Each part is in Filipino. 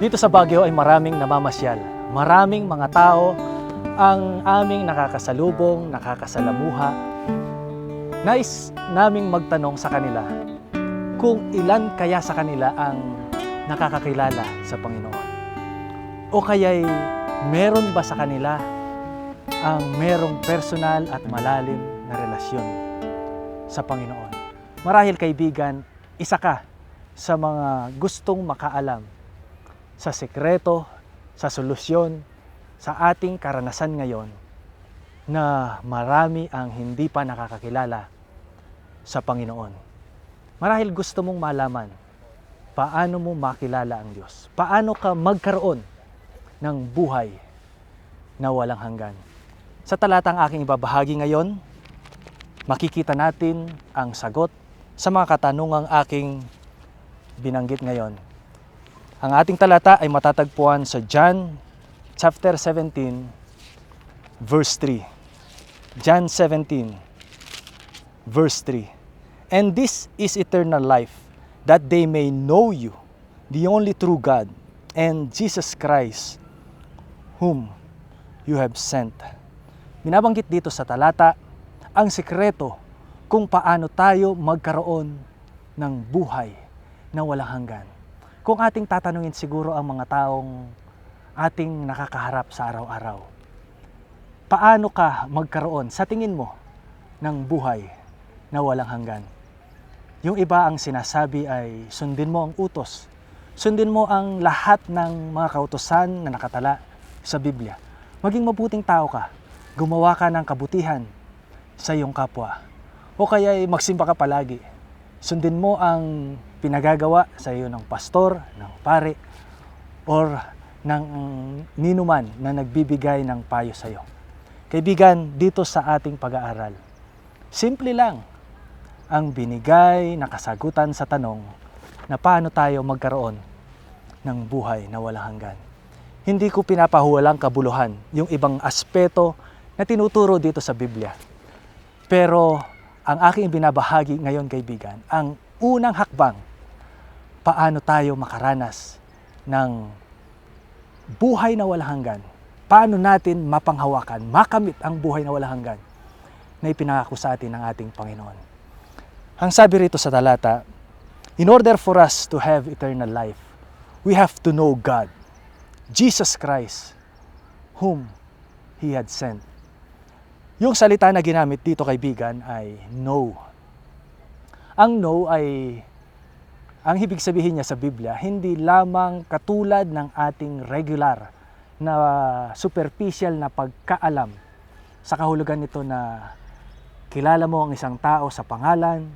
Dito sa Baguio ay maraming namamasyal. Maraming mga tao ang aming nakakasalubong, nakakasalamuha. Nais naming magtanong sa kanila kung ilan kaya sa kanila ang nakakakilala sa Panginoon. O kaya'y meron ba sa kanila ang merong personal at malalim na relasyon sa Panginoon. Marahil kaibigan, isa ka sa mga gustong makaalam sa sekreto, sa solusyon, sa ating karanasan ngayon na marami ang hindi pa nakakakilala sa Panginoon. Marahil gusto mong malaman paano mo makilala ang Diyos. Paano ka magkaroon ng buhay na walang hanggan. Sa talatang aking ibabahagi ngayon, makikita natin ang sagot sa mga katanungang aking binanggit ngayon. Ang ating talata ay matatagpuan sa John chapter 17, verse 3. John 17, verse 3. And this is eternal life, that they may know you, the only true God, and Jesus Christ, whom you have sent. Binabanggit dito sa talata ang sikreto kung paano tayo magkaroon ng buhay na walang hanggan. Kung ating tatanungin siguro ang mga taong ating nakakaharap sa araw-araw, paano ka magkaroon sa tingin mo ng buhay na walang hanggan? Yung iba ang sinasabi ay sundin mo ang utos. Sundin mo ang lahat ng mga kautusan na nakatala sa Biblia. Maging mabuting tao ka. Gumawa ka ng kabutihan sa iyong kapwa. O kaya magsimba ka palagi. Sundin mo ang pinagagawa sa iyo ng pastor, ng pare, or ng ninuman na nagbibigay ng payo sa iyo. Kaibigan, dito sa ating pag-aaral, simple lang ang binigay na kasagutan sa tanong na paano tayo magkaroon ng buhay na walang hanggan. Hindi ko pinapahuwalang kabuluhan yung ibang aspeto na tinuturo dito sa Biblia. Pero ang aking binabahagi ngayon, kaibigan, ang unang hakbang, paano tayo makaranas ng buhay na walang hanggan. Paano natin mapanghawakan, makamit ang buhay na walang hanggan na ipinangako sa atin ng ating Panginoon. Ang sabi rito sa talata, in order for us to have eternal life, we have to know God, Jesus Christ, whom He had sent. Yung salita na ginamit dito, kaibigan, ay know. Ang know ay, ang ibig sabihin niya sa Biblia, hindi lamang katulad ng ating regular na superficial na pagkaalam. Sa kahulugan nito na kilala mo ang isang tao sa pangalan,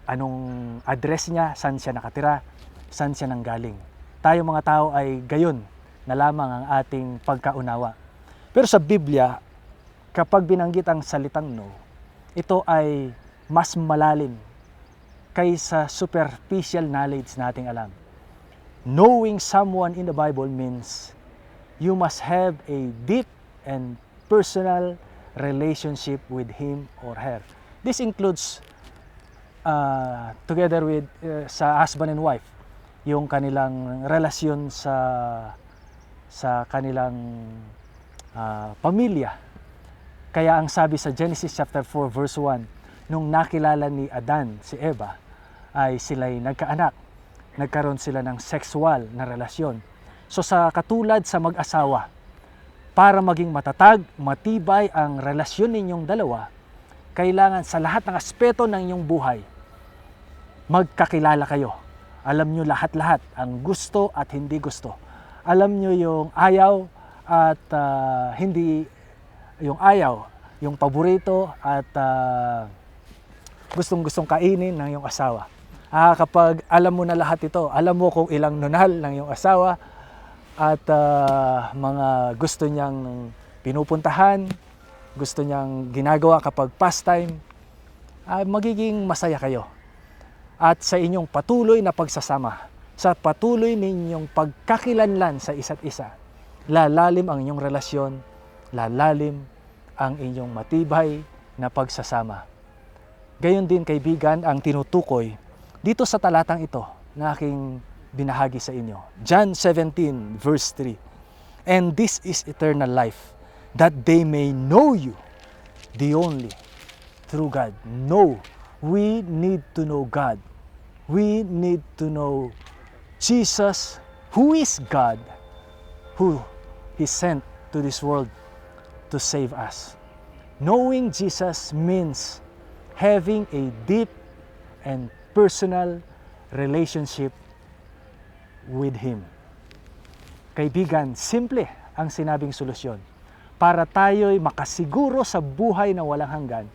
anong address niya, saan siya nakatira, saan siya nanggaling. Tayo mga tao ay gayon na lamang ang ating pagkaunawa. Pero sa Biblia, kapag binanggit ang salitang know, ito ay mas malalim kaysa superficial knowledge nating alam. Knowing someone in the Bible means you must have a deep and personal relationship with him or her. This includes together with sa husband and wife, yung kanilang relasyon sa kanilang pamilya. Kaya ang sabi sa Genesis chapter 4 verse 1, nung nakilala ni Adan si Eva, ay sila'y nagkaanak. Nagkaroon sila ng sexual na relasyon. So sa katulad sa mag-asawa, para maging matatag, matibay ang relasyon ninyong dalawa, kailangan sa lahat ng aspeto ng inyong buhay, magkakilala kayo. Alam nyo lahat-lahat ang gusto at hindi gusto. Alam nyo yung ayaw at hindi, yung ayaw, yung paborito at gustong-gustong kainin ng iyong asawa. Kapag alam mo na lahat ito, alam mo kung ilang nunal ng iyong asawa at mga gusto niyang pinupuntahan, gusto niyang ginagawa kapag pastime, magiging masaya kayo. At sa inyong patuloy na pagsasama, sa patuloy ninyong pagkakilanlan sa isa't isa, lalalim ang inyong relasyon, lalalim ang inyong matibay na pagsasama. Gayon din, kaibigan, ang tinutukoy dito sa talatang ito na aking binahagi sa inyo. John 17 verse 3. And this is eternal life, that they may know you, the only true God. No, we need to know God. We need to know Jesus, who is God, who He sent to this world to save us. Knowing Jesus means having a deep and personal relationship with Him. Kaibigan, simple ang sinabing solusyon para tayo'y makasiguro sa buhay na walang hanggan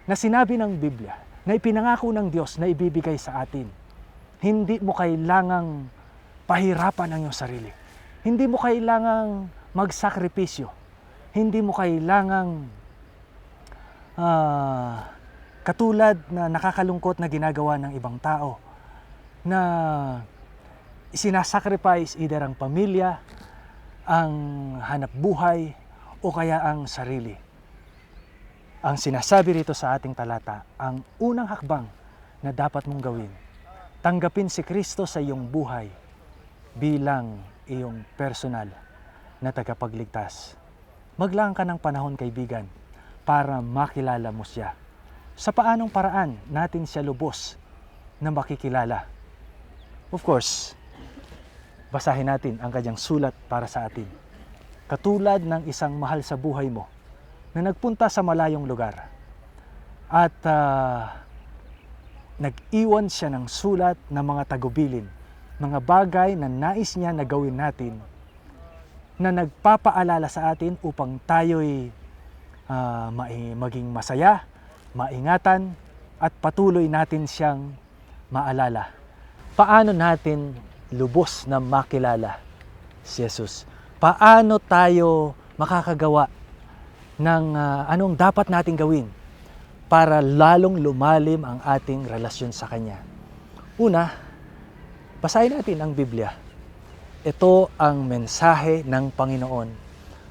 na sinabi ng Biblia, na ipinangako ng Diyos na ibibigay sa atin. Hindi mo kailangang pahirapan ang iyong sarili. Hindi mo kailangang magsakripisyo. Hindi mo kailangang katulad na nakakalungkot na ginagawa ng ibang tao na isinasacrifice either ang pamilya, ang hanap buhay, o kaya ang sarili. Ang sinasabi rito sa ating talata, ang unang hakbang na dapat mong gawin, tanggapin si Kristo sa iyong buhay bilang iyong personal na tagapagligtas. Maglaan ka ng panahon, kaibigan, para makilala mo siya. Sa paanong paraan natin siya lubos na makikilala? Of course, basahin natin ang kanyang sulat para sa atin. Katulad ng isang mahal sa buhay mo na nagpunta sa malayong lugar at nag-iwan siya ng sulat ng mga tagubilin, mga bagay na nais niya na gawin natin, na nagpapaalala sa atin upang tayo'y maging masaya, maingatan, at patuloy natin siyang maalala. Paano natin lubos na makilala si Jesus? Paano tayo makakagawa ng anong dapat nating gawin para lalong lumalim ang ating relasyon sa Kanya? Una, basahin natin ang Biblia. Ito ang mensahe ng Panginoon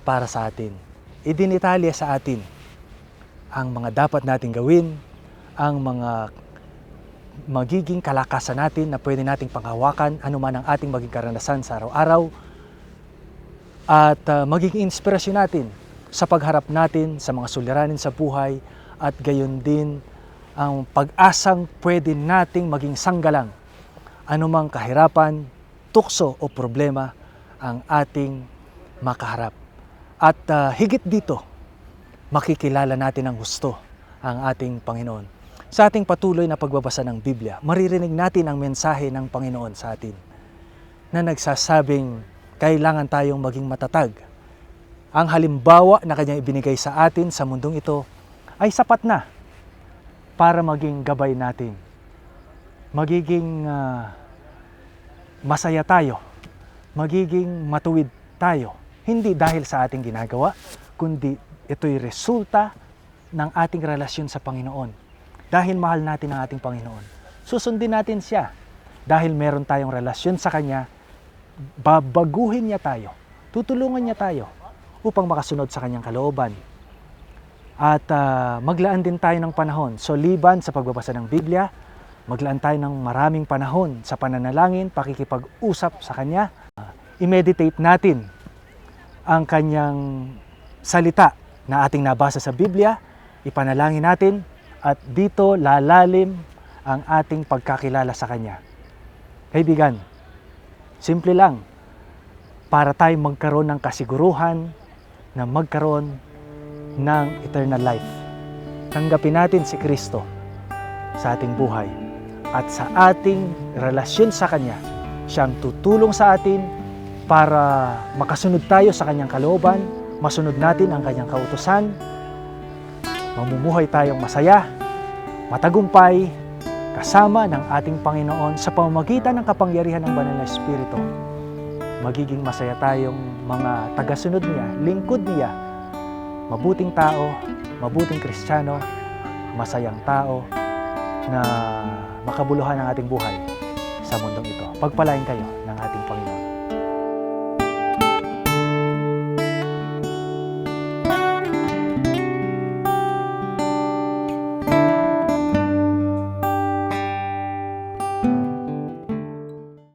para sa atin. Idinitalya sa atin ang mga dapat nating gawin, ang mga magiging kalakasan natin na pwede nating panghawakan, anuman ang ating maging karanasan sa araw-araw, at magiging inspirasyon natin sa pagharap natin sa mga suliranin sa buhay, at gayon din ang pag-asang pwede nating maging sanggalang anumang kahirapan, tukso o problema ang ating makaharap. At higit dito, makikilala natin ng gusto ang ating Panginoon. Sa ating patuloy na pagbabasa ng Biblia, maririnig natin ang mensahe ng Panginoon sa atin na nagsasabing kailangan tayong maging matatag. Ang halimbawa na Kanyang ibinigay sa atin sa mundong ito ay sapat na para maging gabay natin. Magiging masaya tayo, magiging matuwid tayo. Hindi dahil sa ating ginagawa, kundi ito'y resulta ng ating relasyon sa Panginoon. Dahil mahal natin ang ating Panginoon, susundin natin siya. Dahil meron tayong relasyon sa Kanya, babaguhin niya tayo, tutulungan niya tayo upang makasunod sa Kanyang kalooban. At maglaan din tayo ng panahon. So liban sa pagbabasa ng Biblia, maglaan tayo ng maraming panahon sa pananalangin, pakikipag-usap sa Kanya. I-meditate natin ang Kanyang salita na ating nabasa sa Biblia, ipanalangin natin, at dito lalalim ang ating pagkakilala sa Kanya. Kaibigan, simple lang, para tayo magkaroon ng kasiguruhan na magkaroon ng eternal life. Tanggapin natin si Kristo sa ating buhay, at sa ating relasyon sa Kanya, siyang tutulong sa atin para makasunod tayo sa Kanyang kalooban, masunod natin ang Kanyang kautusan, mamumuhay tayong masaya, matagumpay, kasama ng ating Panginoon sa pamamagitan ng kapangyarihan ng Banal na Espiritu. Magiging masaya tayong mga tagasunod niya, lingkod niya, mabuting tao, mabuting Kristiyano, masayang tao na makabuluhan ang ating buhay sa mundong ito. Pagpalain kayo ng ating Panginoon.